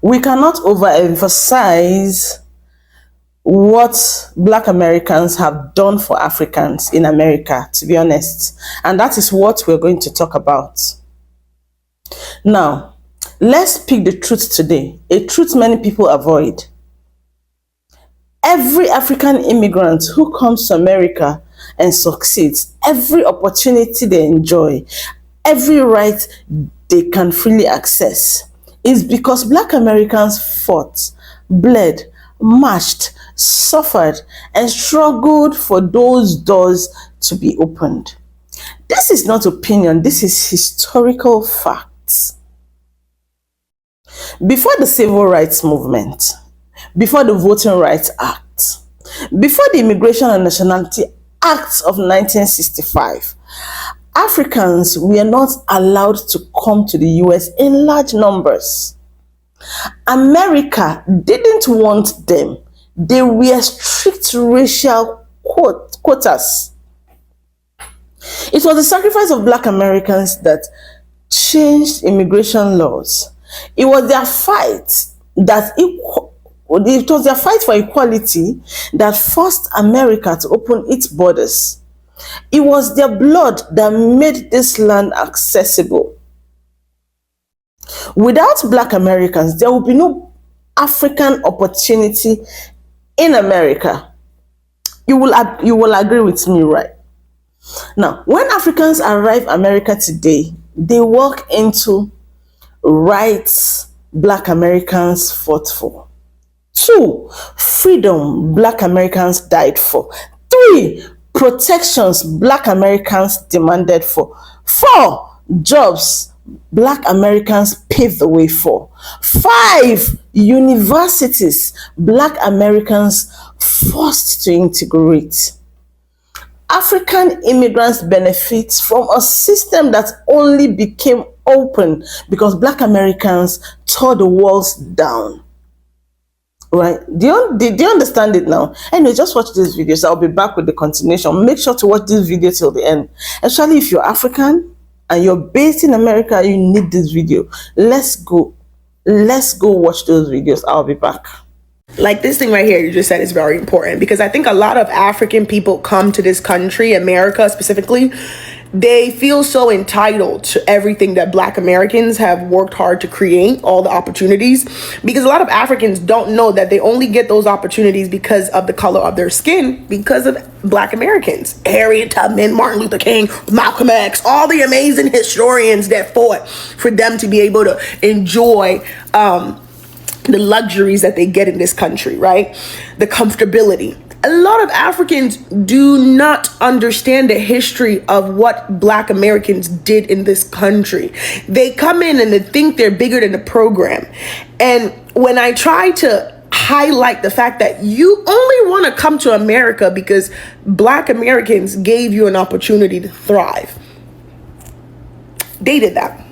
We cannot overemphasize what Black Americans have done for Africans in America, to be honest. And that is what we're going to talk about. Now, let's speak the truth today, a truth many people avoid. Every African immigrant who comes to America and succeeds, every opportunity they enjoy, every right they can freely access is because Black Americans fought, bled, marched, suffered, and struggled for those doors to be opened. This is not opinion, this is historical facts. Before the Civil Rights Movement, before the Voting Rights Act, before the Immigration and Nationality Act of 1965, Africans were not allowed to come to the US in large numbers. America didn't want them. They were strict racial quotas. It was the sacrifice of Black Americans that changed immigration laws. It was their fight for equality that forced America to open its borders. It was their blood that made this land accessible. Without Black Americans, there will be no African opportunity in America. You will agree with me, right? Now, when Africans arrive America today, they walk into rights Black Americans fought for. 2, freedom Black Americans died for. 3, protections Black Americans demanded for. 4, jobs Black Americans paved the way for. 5, universities Black Americans forced to integrate. African immigrants benefit from a system that only became open because Black Americans tore the walls down. Right? Do you understand it now? Anyway, just watch this video. So I'll be back with the continuation. Make sure to watch this video till the end. Especially if you're African and you're based in America, you need this video. Let's go watch those videos. I'll be back. Like this thing right here you just said is very important, because I think a lot of African people come to this country, America specifically, they feel so entitled to everything that Black Americans have worked hard to create, all the opportunities, because a lot of Africans don't know that they only get those opportunities because of the color of their skin, because of Black Americans. Harriet Tubman, Martin Luther King, Malcolm X, all the amazing historians that fought for them to be able to enjoy the luxuries that they get in this country, right? The comfortability. A lot of Africans do not understand the history of what Black Americans did in this country. They come in and they think they're bigger than the program. And when I try to highlight the fact that you only want to come to America because Black Americans gave you an opportunity to thrive, they did that.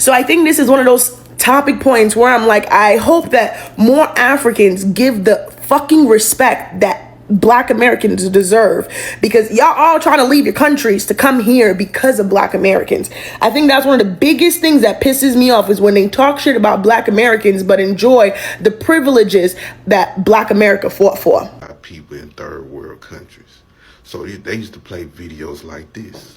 So I think this is one of those topic points where I'm like, I hope that more Africans give the fucking respect that Black Americans deserve, because y'all all trying to leave your countries to come here because of Black Americans. I think that's one of the biggest things that pisses me off, is when they talk shit about Black Americans but enjoy the privileges that Black America fought for. People in third world countries, so they used to play videos like this.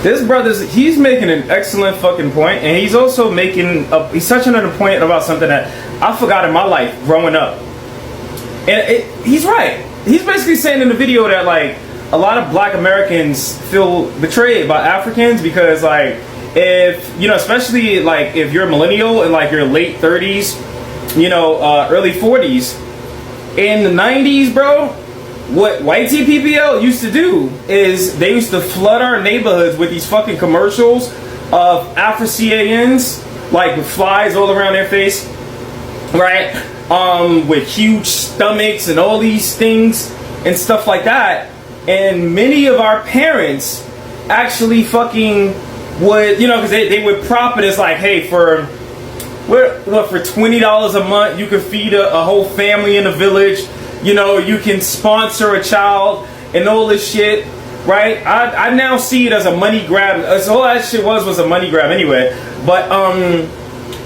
This brother's, he's making an excellent fucking point, and he's also he's touching on a point about something that I forgot in my life growing up. And he's right. He's basically saying in the video that, like, a lot of Black Americans feel betrayed by Africans because, like, if, you know, especially, like, if you're a millennial in, like, your late 30s, you know, early 40s, in the 90s, bro, what white TPPL used to do is they used to flood our neighborhoods with these fucking commercials of Afro-CANs, like with flies all around their face, right? With huge stomachs and all these things and stuff like that. And many of our parents actually fucking would, you know, because they would prop it as like, hey, for $20 a month, you could feed a whole family in a village. You know, you can sponsor a child and all this shit, right? I now see it as a money grab. So all that shit was a money grab anyway. But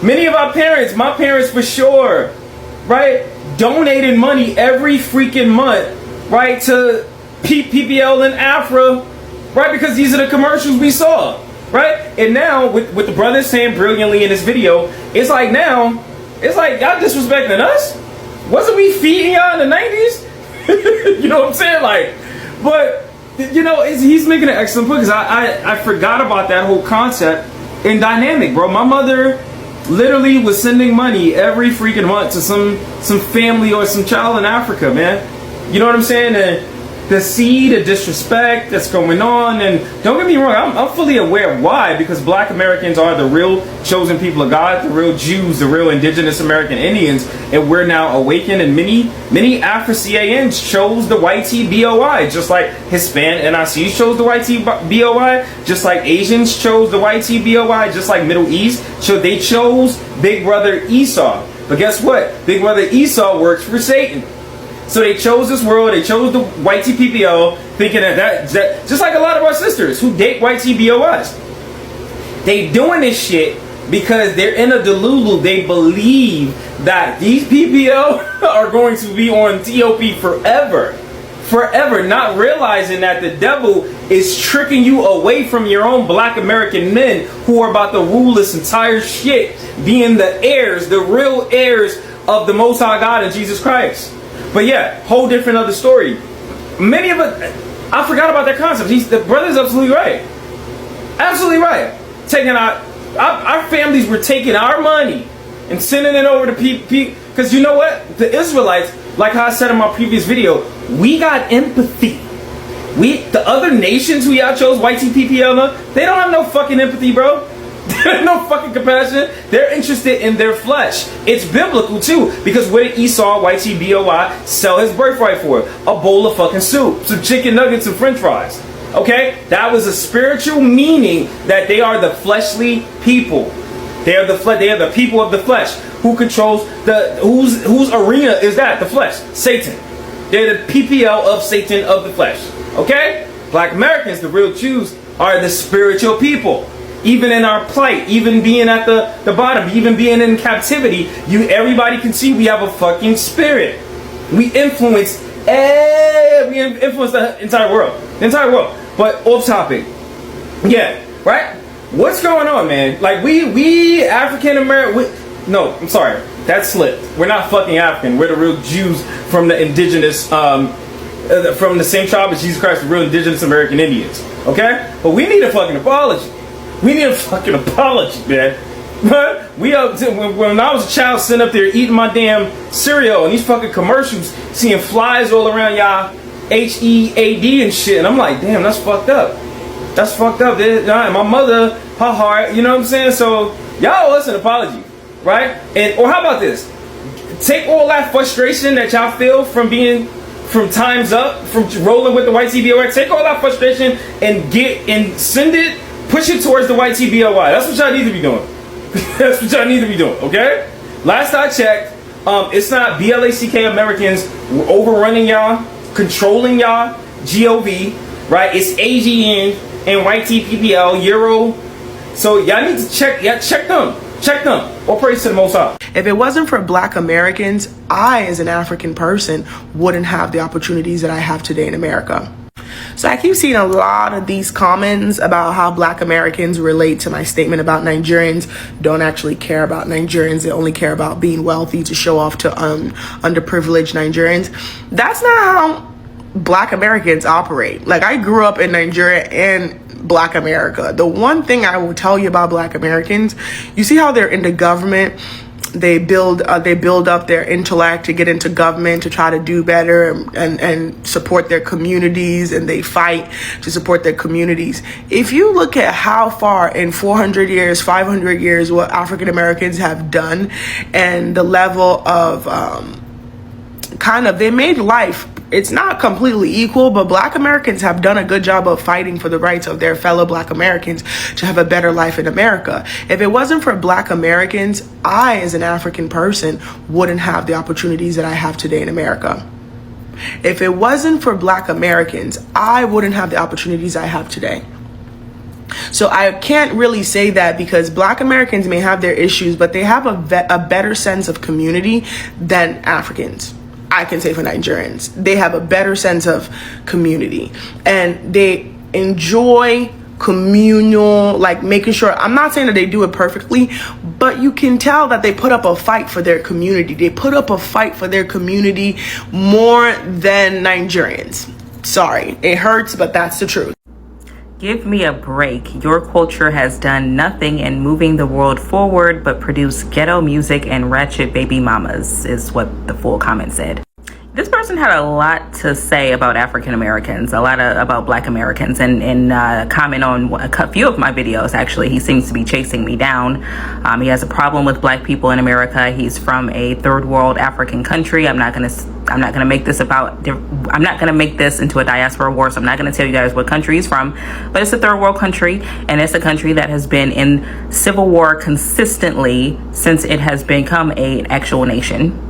Many of our parents, my parents for sure, right, donated money every freaking month, right, to PPL and Afra, right, because these are the commercials we saw, right? And now, with the brothers saying brilliantly in this video, it's like now, it's like y'all disrespecting us? Wasn't we feeding y'all in the 90s? You know what I'm saying? Like, but, you know, he's making an excellent point, because I forgot about that whole concept and dynamic, bro. My mother literally was sending money every freaking month to some family or some child in Africa, man. You know what I'm saying? And the seed of disrespect that's going on, and don't get me wrong, I'm fully aware of why, because black Americans are the real chosen people of God, the real Jews, the real indigenous American Indians, and we're now awakened, and many Afro-CANs chose the YTBOI, just like Hispanic NICs chose the YTBOI, just like Asians chose the YTBOI, just like Middle East, so they chose Big Brother Esau. But guess what? Big Brother Esau works for Satan. So they chose this world, they chose the YTPPO, thinking that just like a lot of our sisters who date YTBOIs. They doing this shit because they're in a delulu. They believe that these PPO are going to be on TOP forever. Forever, not realizing that the devil is tricking you away from your own black American men who are about to rule this entire shit, being the heirs, the real heirs of the Most High God and Jesus Christ. But yeah, whole different other story. Many of us, I forgot about that concept. The brother's absolutely right. Absolutely right. Taking our families were taking our money and sending it over to people. Because you know what? The Israelites, like how I said in my previous video, we got empathy. The other nations who y'all chose, YTPPL, they don't have no fucking empathy, bro. No fucking compassion. They're interested in their flesh. It's biblical too, because what did Esau, YTBOI, sell his birthright for? A bowl of fucking soup, some chicken nuggets and french fries. Okay? That was a spiritual meaning that they are the fleshly people. They are the people of the flesh. Who controls whose arena is that? The flesh. Satan. They're the PPL of Satan of the flesh. Okay? Black Americans, the real Jews, are the spiritual people. Even in our plight, even being at the bottom, even being in captivity, everybody can see we have a fucking spirit. We influence the entire world. But off topic. Yeah, right? What's going on, man? Like we African American, no, I'm sorry. That slipped. We're not fucking African. We're the real Jews from the indigenous, from the same tribe as Jesus Christ, the real indigenous American Indians. Okay? But we need a fucking apology. We need a fucking apology, man. When I was a child sitting up there eating my damn cereal and these fucking commercials, seeing flies all around y'all HEAD and shit, and I'm like, damn, that's fucked up. That's fucked up. And my mother, her heart, you know what I'm saying? So y'all owe us an apology, right? Or how about this? Take all that frustration that y'all feel from Time's Up, from rolling with the YTBOX, take all that frustration and send it. Push it towards the YTBOI. That's what y'all need to be doing. That's what y'all need to be doing, okay? Last I checked, it's not BLACK Americans overrunning y'all, controlling y'all, GOV, right? It's AGN and YTPPL, Euro. So y'all need to check them. Check them. Or praise to the Most High. If it wasn't for black Americans, I, as an African person, wouldn't have the opportunities that I have today in America. So I keep seeing a lot of these comments about how black Americans relate to my statement about Nigerians don't actually care about Nigerians. They only care about being wealthy to show off to underprivileged Nigerians. That's not how black Americans operate. Like, I grew up in Nigeria and black America. The one thing I will tell you about black Americans, you see how they're in the government. They build up their intellect to get into government to try to do better and support their communities, and they fight to support their communities. If you look at how far in 400 years, 500 years, what African Americans have done, and the level of they made life, it's not completely equal, but black Americans have done a good job of fighting for the rights of their fellow black Americans to have a better life in America. If it wasn't for black Americans, I, as an African person, wouldn't have the opportunities that I have today in America. If it wasn't for black Americans, I wouldn't have the opportunities I have today. So I can't really say that, because Black Americans may have their issues, but they have a better sense of community than Africans. I can say for Nigerians, they have a better sense of community, and they enjoy communal, like making sure, I'm not saying that they do it perfectly, but you can tell that they put up a fight for their community. They put up a fight for their community more than Nigerians. Sorry, it hurts, but that's the truth. Give me a break. Your culture has done nothing in moving the world forward but produce ghetto music and ratchet baby mamas, is what the full comment said. This person had a lot to say about African Americans, about Black Americans, and comment on a few of my videos. Actually, he seems to be chasing me down. He has a problem with Black people in America. He's from a third world African country. I'm not gonna make this into a diaspora war, so I'm not gonna tell you guys what country he's from. But it's a third world country, and it's a country that has been in civil war consistently since it has become an actual nation.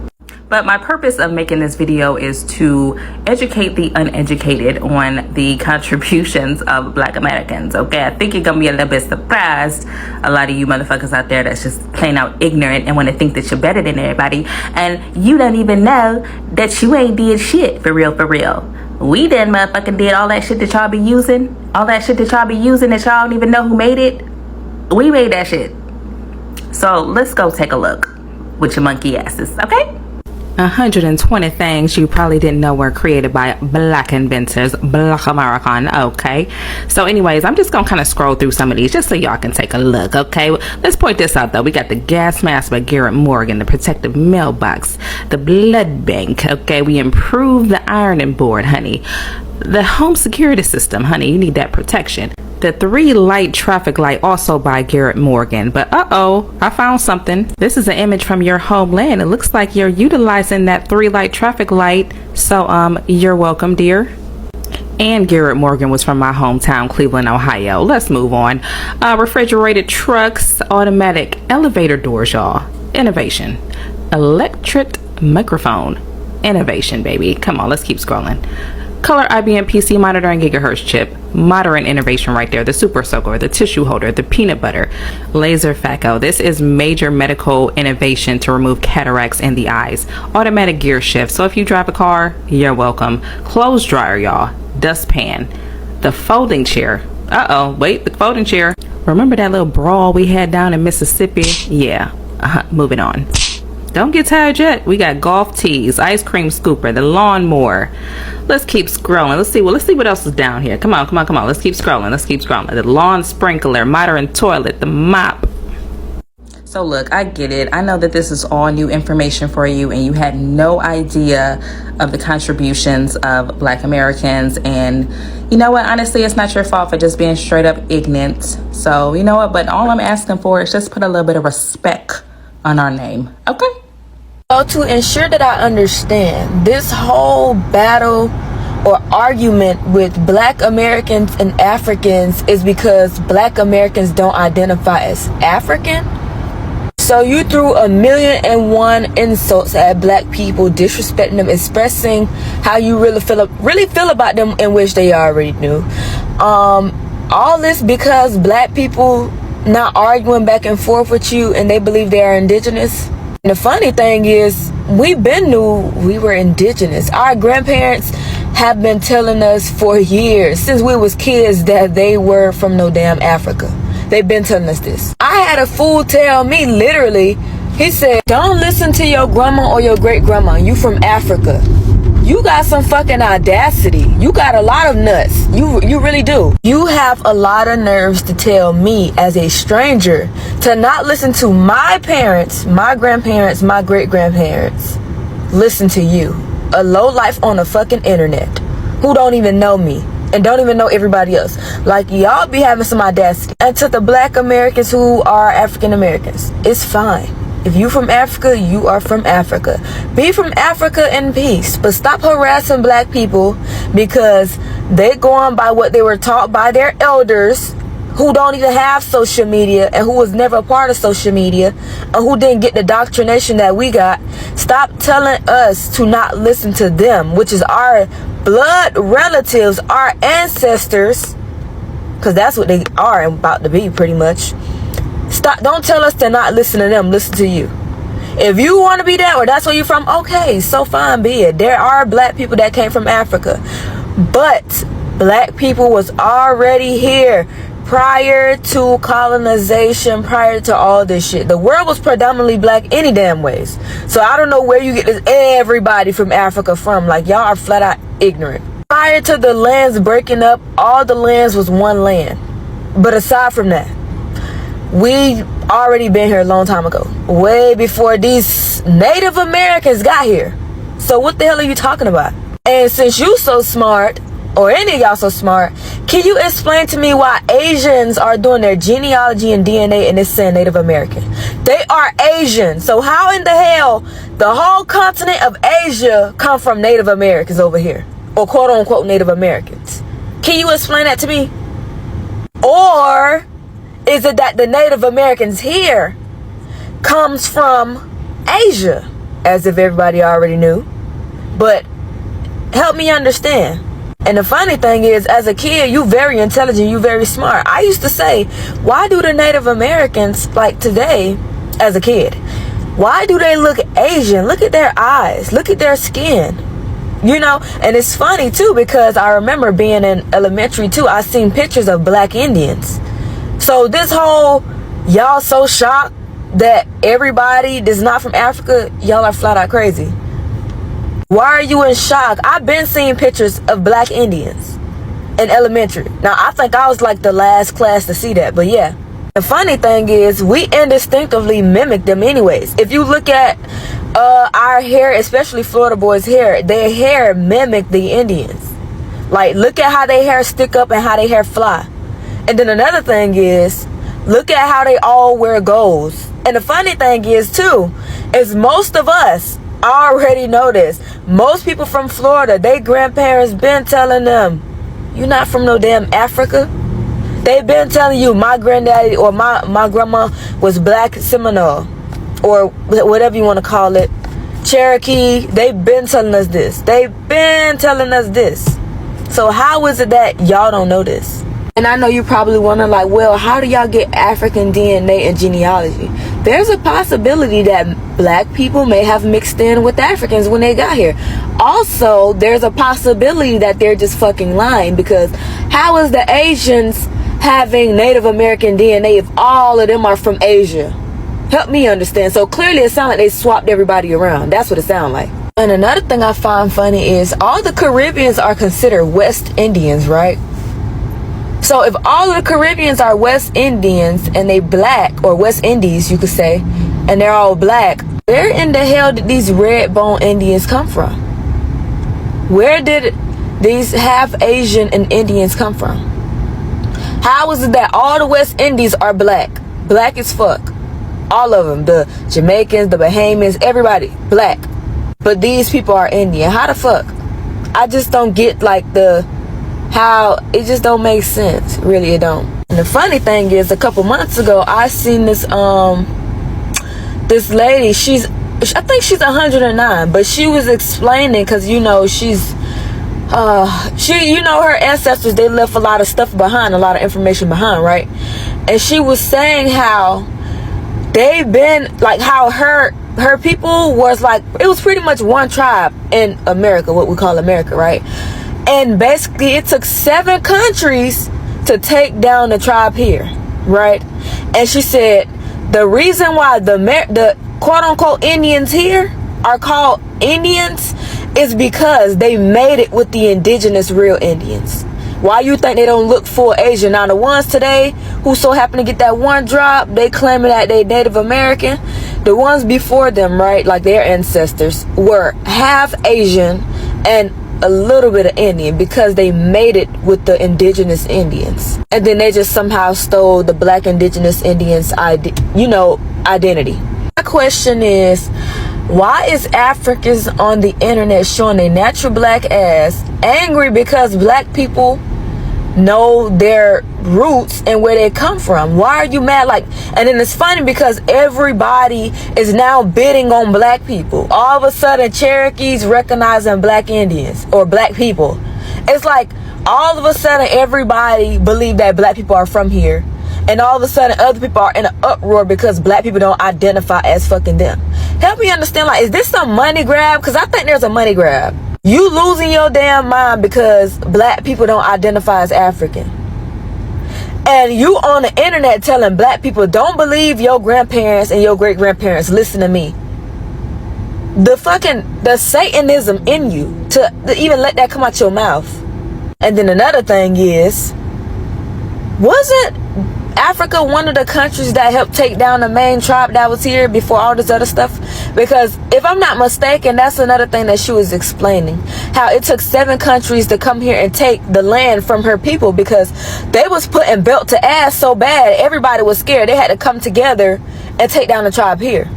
But my purpose of making this video is to educate the uneducated on the contributions of Black Americans, okay? I think you're gonna be a little bit surprised, a lot of you motherfuckers out there that's just plain out ignorant and want to think that you're better than everybody, and you don't even know that you ain't did shit, for real, for real. We done motherfucking did all that shit that y'all be using, that y'all don't even know who made it. We made that shit. So let's go take a look with your monkey asses, okay? 120 things you probably didn't know were created by Black inventors, Black American, okay? So anyways, I'm just gonna kind of scroll through some of these just so y'all can take a look, okay? Let's point this out though. We got the gas mask by Garrett Morgan, the protective mailbox, the blood bank, okay? We improved the ironing board, honey. The home security system, honey, you need that protection. The 3-light traffic light, also by Garrett Morgan. But I found something. This is an image from your homeland. It looks like you're utilizing that 3-light traffic light. So you're welcome, dear. And Garrett Morgan was from my hometown, Cleveland, Ohio. Let's move on. Refrigerated trucks, automatic elevator doors, y'all. Innovation. Electric microphone. Innovation, baby. Come on, let's keep scrolling. Color IBM PC monitor and gigahertz chip. Modern innovation right there. The super soaker, the tissue holder, the peanut butter. Laser phaco. This is major medical innovation to remove cataracts in the eyes. Automatic gear shift. So if you drive a car, you're welcome. Clothes dryer, y'all. Dustpan. The folding chair. The folding chair. Remember that little brawl we had down in Mississippi? Yeah. Moving on. Don't get tired yet. We got golf tees, ice cream scooper, the lawnmower. Let's keep scrolling. Let's see what else is down here. Come on. Let's keep scrolling. The lawn sprinkler, modern toilet, the mop. So look, I get it. I know that this is all new information for you and you had no idea of the contributions of Black Americans. And you know what? Honestly, it's not your fault for just being straight up ignorant. So you know what? But all I'm asking for is just put a little bit of respect on our name. Okay? So to ensure that I understand, this whole battle or argument with Black Americans and Africans is because Black Americans don't identify as African. So you threw 1,000,001 insults at Black people, disrespecting them, expressing how you really feel about them, in which they already knew. All this because Black people not arguing back and forth with you and they believe they are indigenous. And the funny thing is, we been knew we were indigenous. Our grandparents have been telling us for years, since we was kids, that they were from no damn Africa. They've been telling us this. I had a fool tell me, literally, he said, don't listen to your grandma or your great grandma. You from Africa. You got some fucking audacity. You got a lot of nuts. You really do. You have a lot of nerves to tell me, as a stranger, to not listen to my parents, my grandparents, my great grandparents. Listen to you, a lowlife on the fucking internet, who don't even know me and don't even know everybody else. Like, y'all be having some audacity. And to the Black Americans who are African Americans, it's fine. If you from Africa, you are from Africa. Be from Africa in peace. But stop harassing Black people because they go on by what they were taught by their elders, who don't even have social media and who was never a part of social media and who didn't get the indoctrination that we got. Stop telling us to not listen to them, which is our blood relatives, our ancestors. because that's what they are about to be, pretty much. Stop. Don't tell us to not listen to them. Listen to you. If you want to be that, or that's where you're from, okay, so fine, be it. There are black people that came from Africa, but black people was already here prior to colonization, prior to all this shit. The world was predominantly black any damn ways. So I don't know where you get this everybody from Africa from. Like, y'all are flat out ignorant. Prior to the lands breaking up, all the lands was one land. But aside from that, we already been here a long time ago, way before these Native Americans got here. So what the hell are you talking about? And since you so smart, or any of y'all so smart, can you explain to me why Asians are doing their genealogy and DNA and it's saying Native American? They are Asian. So how in the hell the whole continent of Asia come from Native Americans over here? Or quote unquote Native Americans? Can you explain that to me? Or is it that the Native Americans here comes from Asia? As if everybody already knew. But help me understand. And the funny thing is, as a kid, you very intelligent, you very smart. I used to say, why do the Native Americans, like today, as a kid, why do they look Asian? Look at their eyes, look at their skin, you know? And it's funny too, because I remember being in elementary too, I seen pictures of black Indians. So this whole, y'all so shocked that everybody that's not from Africa, y'all are flat out crazy. Why are you in shock? I've been seeing pictures of black Indians in elementary. Now, I think I was like the last class to see that, but yeah. The funny thing is, we instinctively mimic them anyways. If you look at our hair, especially Florida boys' hair, their hair mimic the Indians. Like, look at how their hair stick up and how their hair fly. And then another thing is, look at how they all wear golds. And the funny thing is, too, is most of us already know this. Most people from Florida, their grandparents been telling them, you're not from no damn Africa. They've been telling you, my granddaddy or my grandma was black Seminole, or whatever you want to call it, Cherokee. They've been telling us this. They've been telling us this. So how is it that y'all don't know this? And I know you're probably wondering, like, well, how do y'all get African DNA and genealogy? There's a possibility that black people may have mixed in with Africans when they got here. Also, there's a possibility that they're just fucking lying, because how is the Asians having Native American DNA if all of them are from Asia? Help me understand. So clearly it sounds like they swapped everybody around. That's what it sounds like. And another thing I find funny is all the Caribbeans are considered West Indians, right? So if all of the Caribbeans are West Indians and they black, or West Indies you could say, and they're all black, where in the hell did these red bone Indians come from? Where did these half Asian and Indians come from? How is it that all the West Indies are black? Black as fuck. All of them. The Jamaicans, the Bahamians, everybody black. But these people are Indian. How the fuck? I just don't get like how it just don't make sense. Really, it don't. And the funny thing is, a couple months ago I seen this this lady. I think she's 109, but she was explaining, because you know her ancestors, they left a lot of stuff behind, a lot of information behind, right? And she was saying how they've been, like, how her people was like, it was pretty much one tribe in America, what we call America, right? And basically it took 7 countries to take down the tribe here, right? And she said the reason why the quote-unquote Indians here are called Indians is because they made it with the indigenous real Indians. Why you think they don't look full Asian? Now the ones today who so happen to get that one drop, they claiming that they Native American. The ones before them, right, like their ancestors, were half Asian and a little bit of Indian, because they made it with the indigenous Indians, and then they just somehow stole the black indigenous Indians identity. My question is, why is Africans on the internet showing their natural black ass angry because black people know their roots and where they come from? Why are you mad? Like, and then it's funny because everybody is now bidding on black people. All of a sudden Cherokees recognizing black Indians or black people. It's like, all of a sudden everybody believe that black people are from here, and all of a sudden other people are in an uproar because black people don't identify as fucking them. Help me understand, like, is this some money grab? Because I think there's a money grab. You losing your damn mind because black people don't identify as African, and you on the internet telling black people don't believe your grandparents and your great grandparents. Listen to me. The Satanism in you to even let that come out your mouth. And then another thing is, wasn't Africa one of the countries that helped take down the main tribe that was here before all this other stuff? Because if I'm not mistaken, that's another thing that she was explaining, how it took 7 countries to come here and take the land from her people because they was putting belt to ass so bad everybody was scared. They had to come together and take down the tribe here.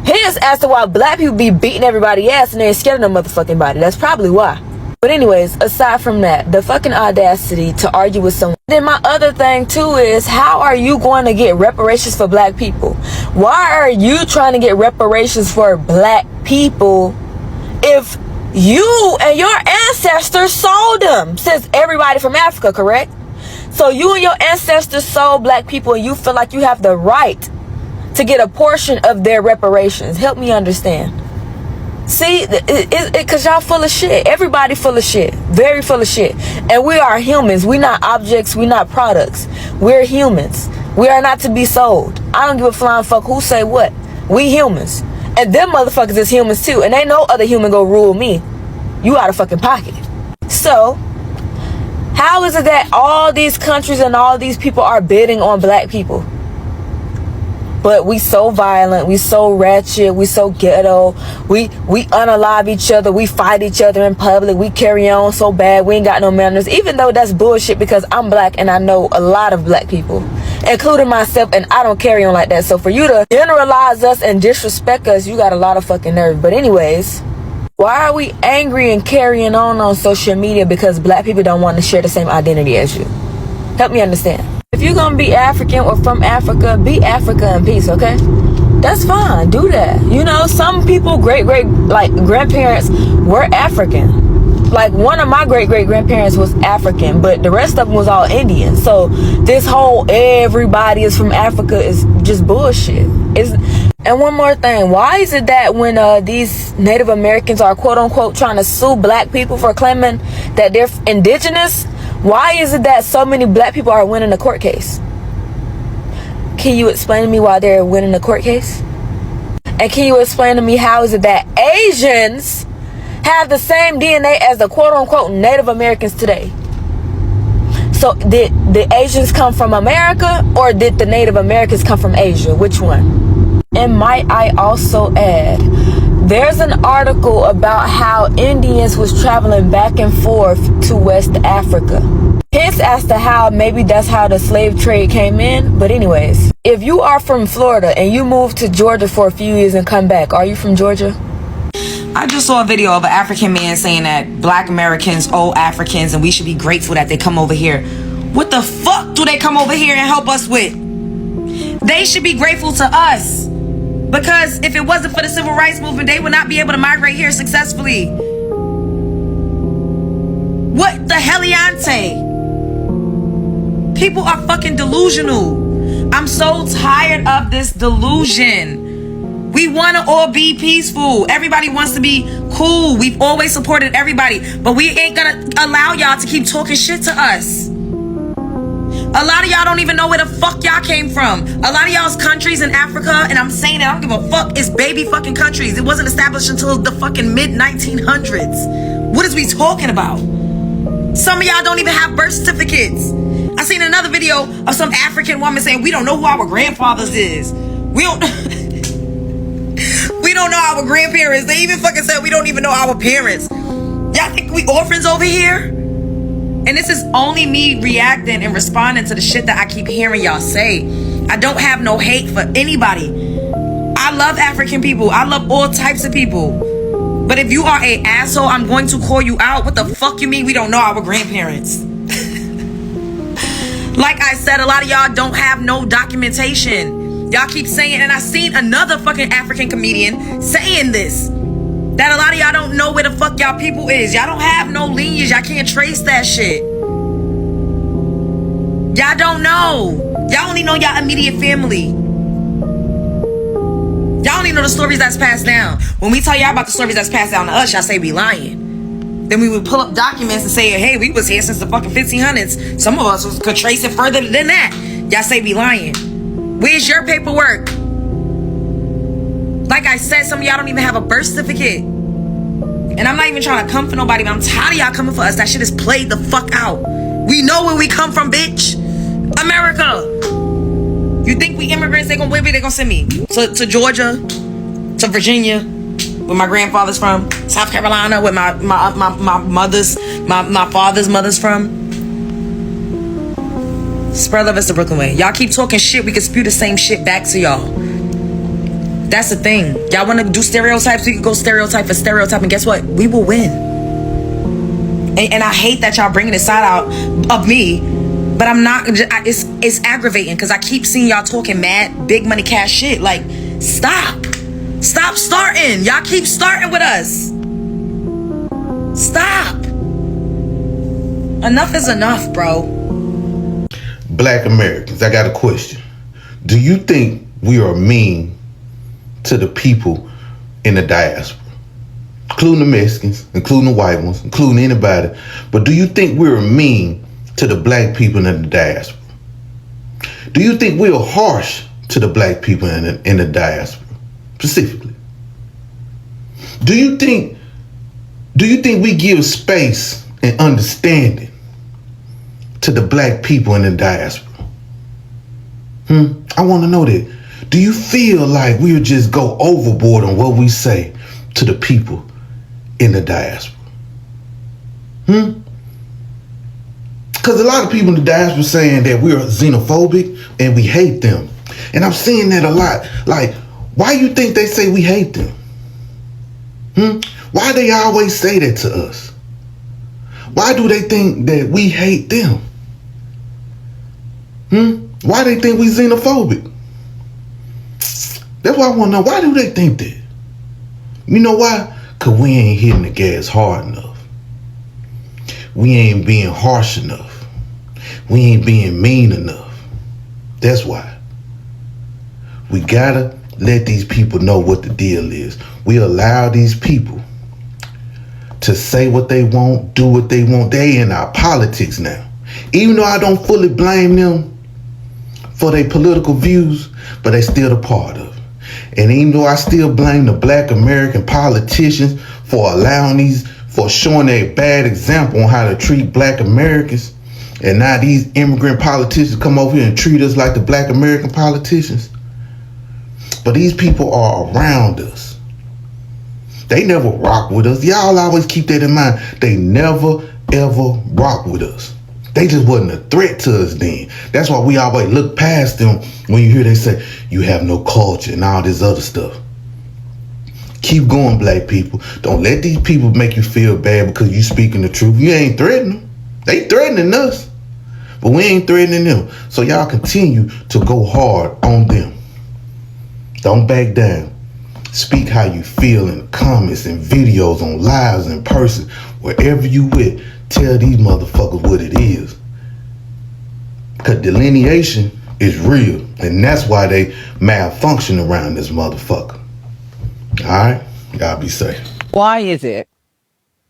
Hence as to why black people be beating everybody ass and they ain't scared of no motherfucking body. That's probably why. But anyways, aside from that, the fucking audacity to argue with someone. Then my other thing too is, how are you going to get reparations for black people? Why are you trying to get reparations for black people if you and your ancestors sold them? Since everybody from Africa, correct? So you and your ancestors sold black people and you feel like you have the right to get a portion of their reparations. Help me understand. See, because y'all full of shit. Everybody full of shit. Very full of shit. And we are humans. We not objects. We not products. We're humans. We are not to be sold. I don't give a flying fuck who say what. We humans. And them motherfuckers is humans too. And ain't no other human go rule me. You out of fucking pocket. So, how is it that all these countries and all these people are bidding on black people? But we so violent, we so ratchet, we so ghetto, we unalive each other, we fight each other in public, we carry on so bad, we ain't got no manners, even though that's bullshit because I'm black and I know a lot of black people, including myself, and I don't carry on like that. So for you to generalize us and disrespect us, you got a lot of fucking nerve. But anyways, why are we angry and carrying on social media because black people don't want to share the same identity as you? Help me understand. If you're gonna be African or from Africa, be Africa in peace, okay? That's fine, do that. You know, some people grandparents were African. Like one of my great grandparents was African, but the rest of them was all Indian. So this whole everybody is from Africa is just bullshit. And one more thing, why is it that when these Native Americans are quote unquote trying to sue black people for claiming that they're indigenous, why is it that so many black people are winning a court case? Can you explain to me why they're winning a court case? And can you explain to me how is it that Asians have the same DNA as the quote-unquote Native Americans today? So did the Asians come from America or did the Native Americans come from Asia? Which one? And might I also add, there's an article about how Indians was traveling back and forth to West Africa. Hence as to how maybe that's how the slave trade came in. But anyways, if you are from Florida and you move to Georgia for a few years and come back, are you from Georgia? I just saw a video of an African man saying that black Americans owe Africans and we should be grateful that they come over here. What the fuck do they come over here and help us with? They should be grateful to us. Because if it wasn't for the civil rights movement, they would not be able to migrate here successfully. What the heliante? People are fucking delusional. I'm so tired of this delusion. We want to all be peaceful. Everybody wants to be cool. We've always supported everybody. But we ain't gonna allow y'all to keep talking shit to us. A lot of y'all don't even know where the fuck y'all came from. A lot of y'all's countries in Africa, and I'm saying that I don't give a fuck, it's baby fucking countries. It wasn't established until the fucking mid 1900s. What is we talking about? Some of y'all don't even have birth certificates. I seen another video of some African woman saying we don't know who our grandfathers is. We don't know our grandparents. They even fucking said we don't even know our parents. Y'all think we orphans over here? And this is only me reacting and responding to the shit that I keep hearing y'all say. I don't have no hate for anybody. I love African people. I love all types of people. But if you are an asshole, I'm going to call you out. What the fuck you mean we don't know our grandparents? Like I said, a lot of y'all don't have no documentation. Y'all keep saying, and I seen another fucking African comedian saying this, that a lot of y'all don't know where the fuck y'all people is. Y'all don't have no lineage. Y'all can't trace that shit. Y'all don't know. Y'all only know y'all immediate family. Y'all only know the stories that's passed down. When we tell y'all about the stories that's passed down to us, y'all say we lying. Then we would pull up documents and say, hey, we was here since the fucking 1500s. Some of us could trace it further than that. Y'all say we lying. Where's your paperwork? Like I said, some of y'all don't even have a birth certificate. And I'm not even trying to come for nobody, but I'm tired of y'all coming for us. That shit is played the fuck out. We know where we come from, bitch. America. You think we immigrants, they gonna send me to Georgia, to Virginia, where my grandfather's from, South Carolina, where my father's mother's from. Spread love is the Brooklyn way. Y'all keep talking shit, we can spew the same shit back to y'all. That's the thing. Y'all want to do stereotypes, we can go stereotype for stereotype, and guess what? We will win. And I hate that y'all bringing this side out of me, but I'm not. It's aggravating because I keep seeing y'all talking mad big money cash shit. Like, stop starting. Y'all keep starting with us. Stop. Enough is enough, bro. Black Americans, I got a question. Do you think we are mean to the people in the diaspora, including the Mexicans, including the white ones, including anybody? But do you think we're mean to the black people in the diaspora? Do you think we're harsh to the black people in the diaspora specifically? Do you think we give space and understanding to the black people in the diaspora? I want to know that. Do you feel like we'll just go overboard on what we say to the people in the diaspora? Because a lot of people in the diaspora saying that we're xenophobic and we hate them. And I'm seeing that a lot. Like, why you think they say we hate them? Why they always say that to us? Why do they think that we hate them? Why they think we xenophobic? That's why I want to know, why do they think that? You know why? Because we ain't hitting the gas hard enough. We ain't being harsh enough. We ain't being mean enough. That's why. We gotta let these people know what the deal is. We allow these people to say what they want, do what they want. They in our politics now. Even though I don't fully blame them for their political views, but they still a part of it. And even though I still blame the black American politicians for showing a bad example on how to treat black Americans, and now these immigrant politicians come over here and treat us like the black American politicians. But these people are around us. They never rock with us. Y'all always keep that in mind. They never, ever rock with us. They just wasn't a threat to us then. That's why we always look past them when you hear they say, you have no culture and all this other stuff. Keep going, black people. Don't let these people make you feel bad because you speaking the truth. You ain't threatening them. They threatening us, but we ain't threatening them. So y'all continue to go hard on them. Don't back down. Speak how you feel in comments and videos, on lives, in person, wherever you with. Tell these motherfuckers what it is. Because delineation is real. And that's why they malfunction around this motherfucker. Alright? Y'all be safe. Why is it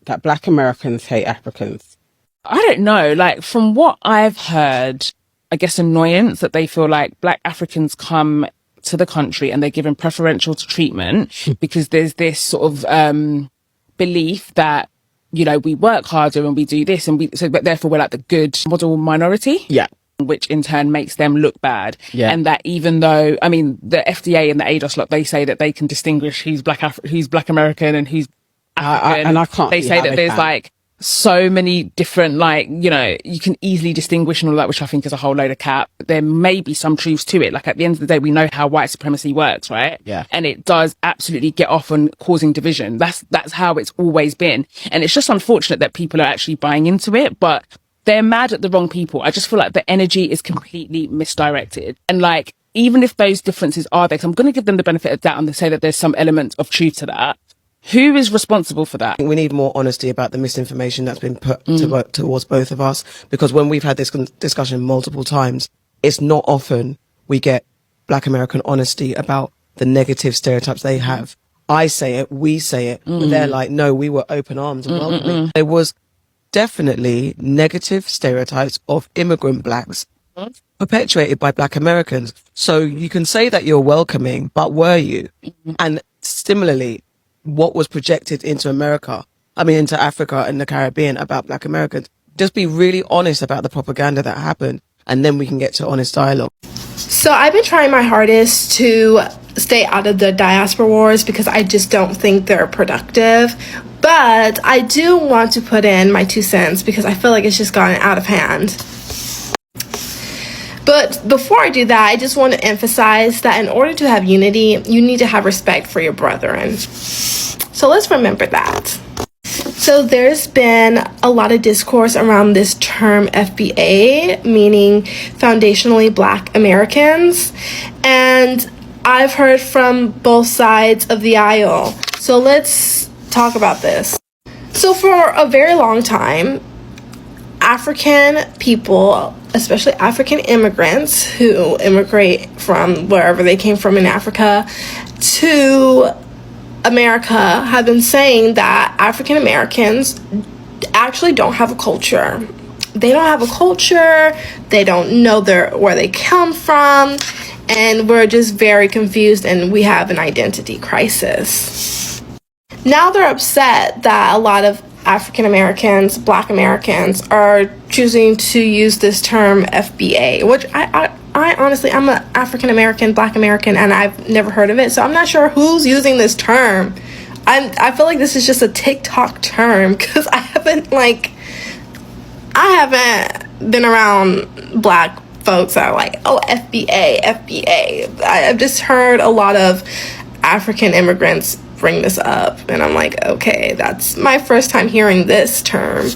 that black Americans hate Africans? I don't know. Like, from what I've heard, I guess annoyance that they feel like black Africans come to the country and they're given preferential treatment because there's this sort of belief that, you know, we work harder and we do this and but therefore we're like the good model minority. Yeah. Which in turn makes them look bad. Yeah. And that even though, I mean, the FDA and the ADOS lot, they say that they can distinguish who's black American and who's African. And I can't. They say that there's like so many different, like, you know, you can easily distinguish and all that, which I think is a whole load of cap. There may be some truths to it. Like, at the end of the day, we know how white supremacy works, right? Yeah. And it does absolutely get off on causing division. That's how it's always been. And it's just unfortunate that people are actually buying into it, but they're mad at the wrong people. I just feel like the energy is completely misdirected. And like, even if those differences are there, 'cause I'm going to give them the benefit of doubt and say that there's some element of truth to that. Who is responsible for that? We need more honesty about the misinformation that's been put towards both of us, because when we've had this discussion multiple times, it's not often we get Black American honesty about the negative stereotypes they have. I say it, we say it, but they're like, no, we were open arms and welcoming. There was definitely negative stereotypes of immigrant Blacks perpetuated by Black Americans. So you can say that you're welcoming, but were you? And similarly, what was projected into into Africa and the Caribbean about Black Americans? Just be really honest about the propaganda that happened, and then we can get to honest dialogue. So I've been trying my hardest to stay out of the diaspora wars because I just don't think they're productive. But I do want to put in my 2 cents because I feel like it's just gotten out of hand. But before I do that, I just want to emphasize that in order to have unity, you need to have respect for your brethren. So let's remember that. So there's been a lot of discourse around this term FBA, meaning foundationally Black Americans. And I've heard from both sides of the aisle. So let's talk about this. So for a very long time, African people, especially African immigrants who immigrate from wherever they came from in Africa to America, have been saying that African Americans actually don't have a culture. They don't have a culture, they don't know where they come from, and we're just very confused and we have an identity crisis. Now they're upset that a lot of African Americans, Black Americans, are choosing to use this term FBA, which I honestly, I'm an African American, Black American, and I've never heard of it, so I'm not sure who's using this term. I feel like this is just a TikTok term, because I haven't been around Black folks that are like, oh, FBA. I've just heard a lot of African immigrants bring this up, and I'm like, okay, that's my first time hearing this term.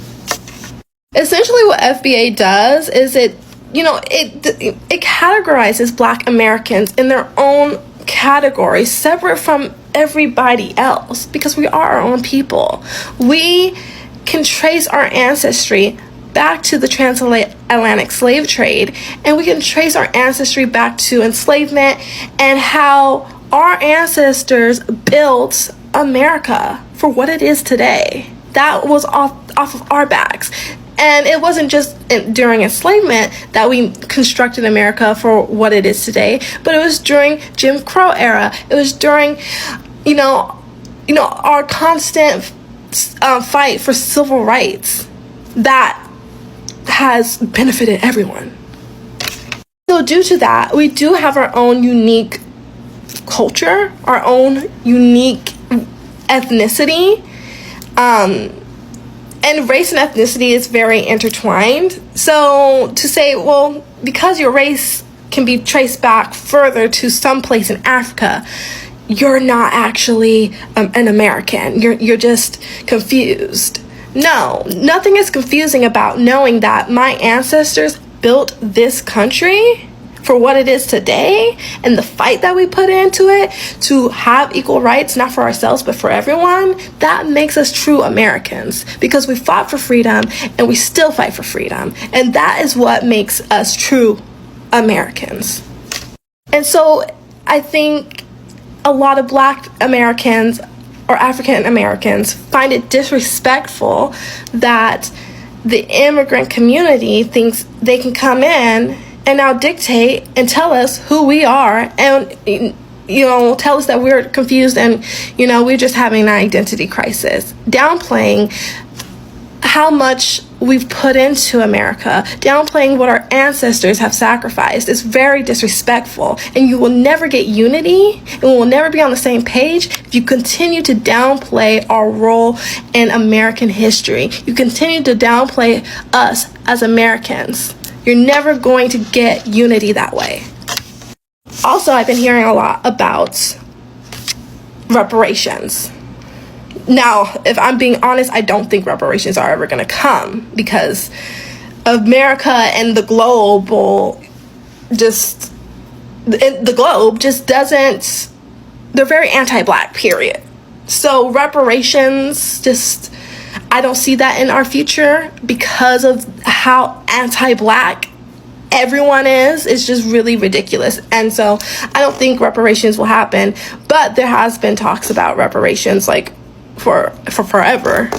Essentially what FBA does is it categorizes Black Americans in their own category, separate from everybody else, because we are our own people. We can trace our ancestry back to the transatlantic slave trade, and we can trace our ancestry back to enslavement and how our ancestors built America for what it is today. That was off of our backs. And it wasn't just during enslavement that we constructed America for what it is today, but it was during Jim Crow era. It was during, our constant fight for civil rights that has benefited everyone. So due to that, we do have our own unique culture, our own unique ethnicity, and race and ethnicity is very intertwined. So to say, well, because your race can be traced back further to some place in Africa, you're not actually an American. You're just confused. No, nothing is confusing about knowing that my ancestors built this country for what it is today, and the fight that we put into it to have equal rights, not for ourselves but for everyone. That makes us true Americans, because we fought for freedom and we still fight for freedom, and that is what makes us true Americans. And so I think a lot of Black Americans or African Americans find it disrespectful that the immigrant community thinks they can come in and now dictate and tell us who we are, and tell us that we're confused and we're just having an identity crisis, downplaying how much we've put into America, downplaying what our ancestors have sacrificed. Is very disrespectful, and you will never get unity, and we will never be on the same page if you continue to downplay our role in American history. You continue to downplay us as Americans. You're never going to get unity that way. Also, I've been hearing a lot about reparations. Now, if I'm being honest, I don't think reparations are ever going to come, because America and the globe just doesn't, they're very anti-Black, period. So reparations, just, I don't see that in our future because of how anti-Black everyone is. It's just really ridiculous. And so I don't think reparations will happen, but there has been talks about reparations like for forever.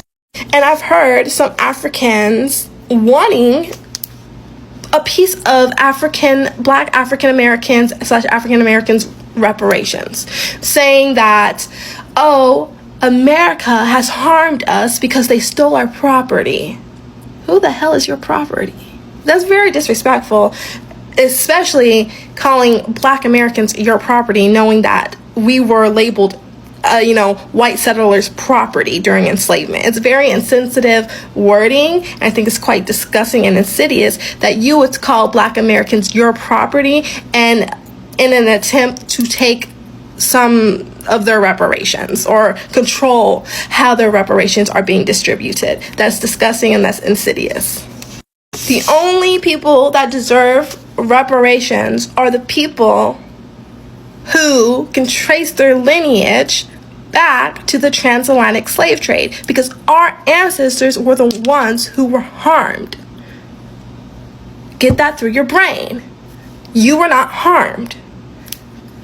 And I've heard some Africans wanting a piece of Black African Americans / African Americans reparations, saying that, oh, America has harmed us because they stole our property. Who the hell is your property? That's very disrespectful, especially calling Black Americans your property, knowing that we were labeled white settlers' property during enslavement. It's very insensitive wording. I think it's quite disgusting and insidious that you would call Black Americans your property and in an attempt to take some of their reparations or control how their reparations are being distributed. That's disgusting and that's insidious. The only people that deserve reparations are the people who can trace their lineage back to the transatlantic slave trade, because our ancestors were the ones who were harmed. Get that through your brain. You were not harmed.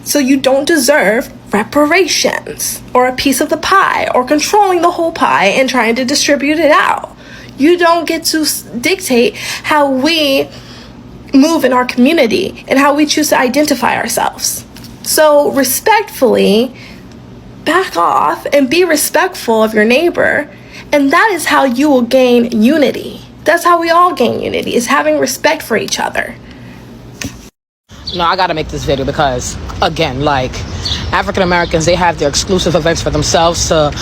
So you don't deserve reparations or a piece of the pie or controlling the whole pie and trying to distribute it out. You don't get to dictate how we move in our community and how we choose to identify ourselves. So respectfully, back off and be respectful of your neighbor. And that is how you will gain unity. That's how we all gain unity, is having respect for each other. No, I gotta make this video because, again, like, African Americans, they have their exclusive events for themselves to,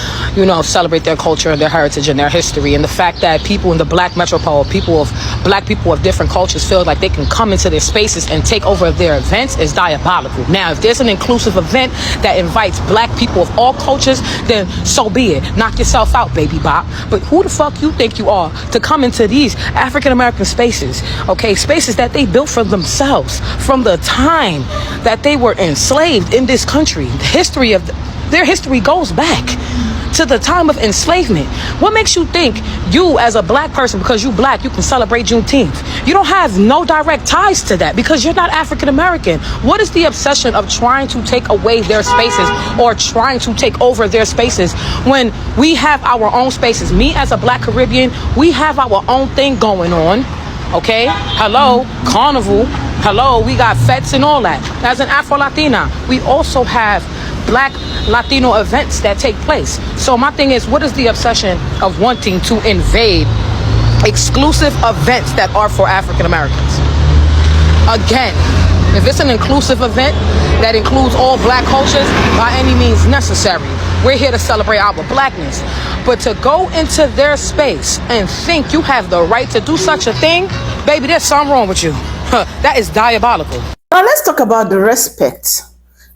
celebrate their culture and their heritage and their history. And the fact that people in the Black metropole, Black people of different cultures feel like they can come into their spaces and take over their events is diabolical. Now, if there's an inclusive event that invites Black people of all cultures, then so be it. Knock yourself out, baby bop. But who the fuck you think you are to come into these African American spaces, okay? Spaces that they built for themselves from the time that they were enslaved in this country. Their history goes back to the time of enslavement. What makes you think you, as a Black person, because you Black, you can celebrate Juneteenth? You don't have no direct ties to that because you're not African American. What is the obsession of trying to take away their spaces or trying to take over their spaces when we have our own spaces? Me, as a Black Caribbean, we have our own thing going on. Okay? Hello, Carnival. Hello, we got fetes and all that. As an Afro-Latina, we also have Black Latino events that take place. So my thing is, what is the obsession of wanting to invade exclusive events that are for African Americans? Again, if it's an inclusive event that includes all Black cultures, by any means necessary, we're here to celebrate our Blackness. But to go into their space and think you have the right to do such a thing, baby, there's something wrong with you. That is diabolical. Now let's talk about the respect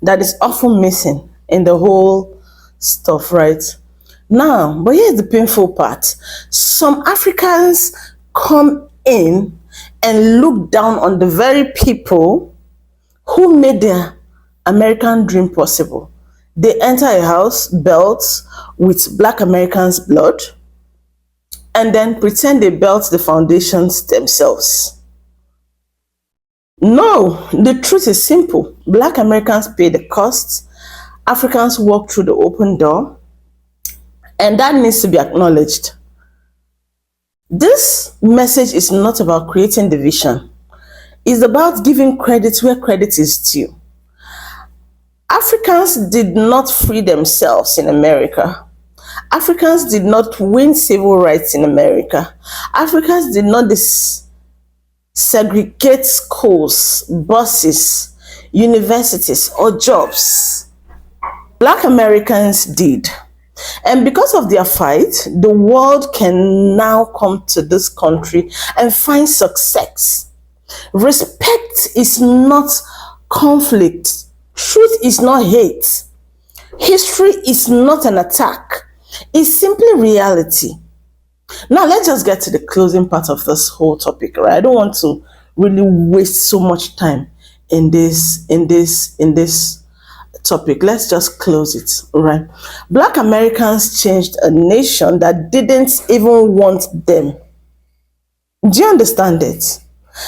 that is often missing in the whole stuff, right? Now, but here's the painful part. Some Africans come in and look down on the very people who made the American dream possible. They enter a house built with Black Americans' blood and then pretend they built the foundations themselves. No, the truth is simple. Black Americans pay the costs. Africans walk through the open door, and that needs to be acknowledged. This message is not about creating division. It's about giving credit where credit is due. Africans did not free themselves in America. Africans did not win civil rights in America. Africans did not segregate schools, buses, universities, or jobs. Black Americans did. And because of their fight, the world can now come to this country and find success. Respect is not conflict. Truth is not hate. History is not an attack. It's simply reality. Now let's just get to the closing part of this whole topic, right? I don't want to really waste so much time in this topic, let's just close it, right? Black Americans changed a nation that didn't even want them. Do you understand it?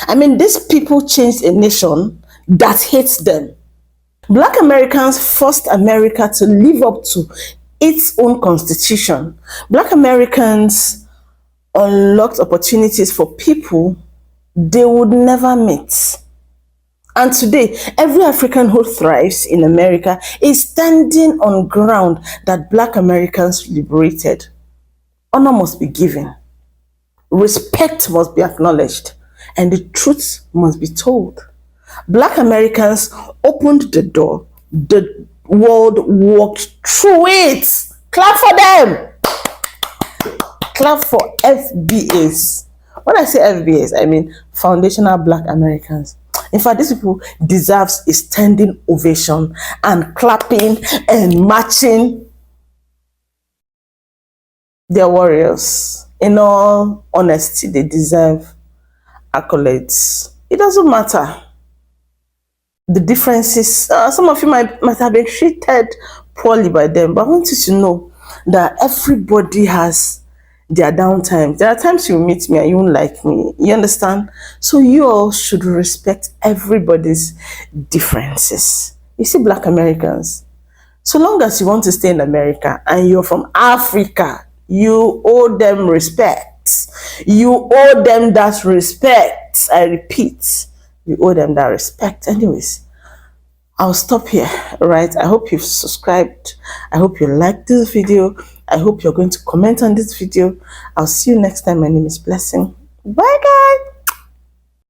I mean, these people changed a nation that hates them. Black Americans forced America to live up to its own constitution. Black Americans unlocked opportunities for people they would never meet. And today, every African who thrives in America is standing on ground that Black Americans liberated. Honor must be given. Respect must be acknowledged. And the truth must be told. Black Americans opened the door. The world walked through it. Clap for them. Clap for FBAs. When I say FBAs, I mean Foundational Black Americans. In fact, these people deserve a standing ovation and clapping and marching. They're warriors. In all honesty, they deserve accolades. It doesn't matter the differences. Some of you might have been treated poorly by them, but I want you to know that everybody has their downtime. There are times you meet me and you won't like me. You understand? So you all should respect everybody's differences. You see, Black Americans, so long as you want to stay in America and you're from Africa, you owe them respect. You owe them that respect. I repeat, you owe them that respect. Anyways, I'll stop here, right? I hope you've subscribed. I hope you liked this video. I hope you're going to comment on this video. I'll see you next time. My name is Blessing. Bye, guys.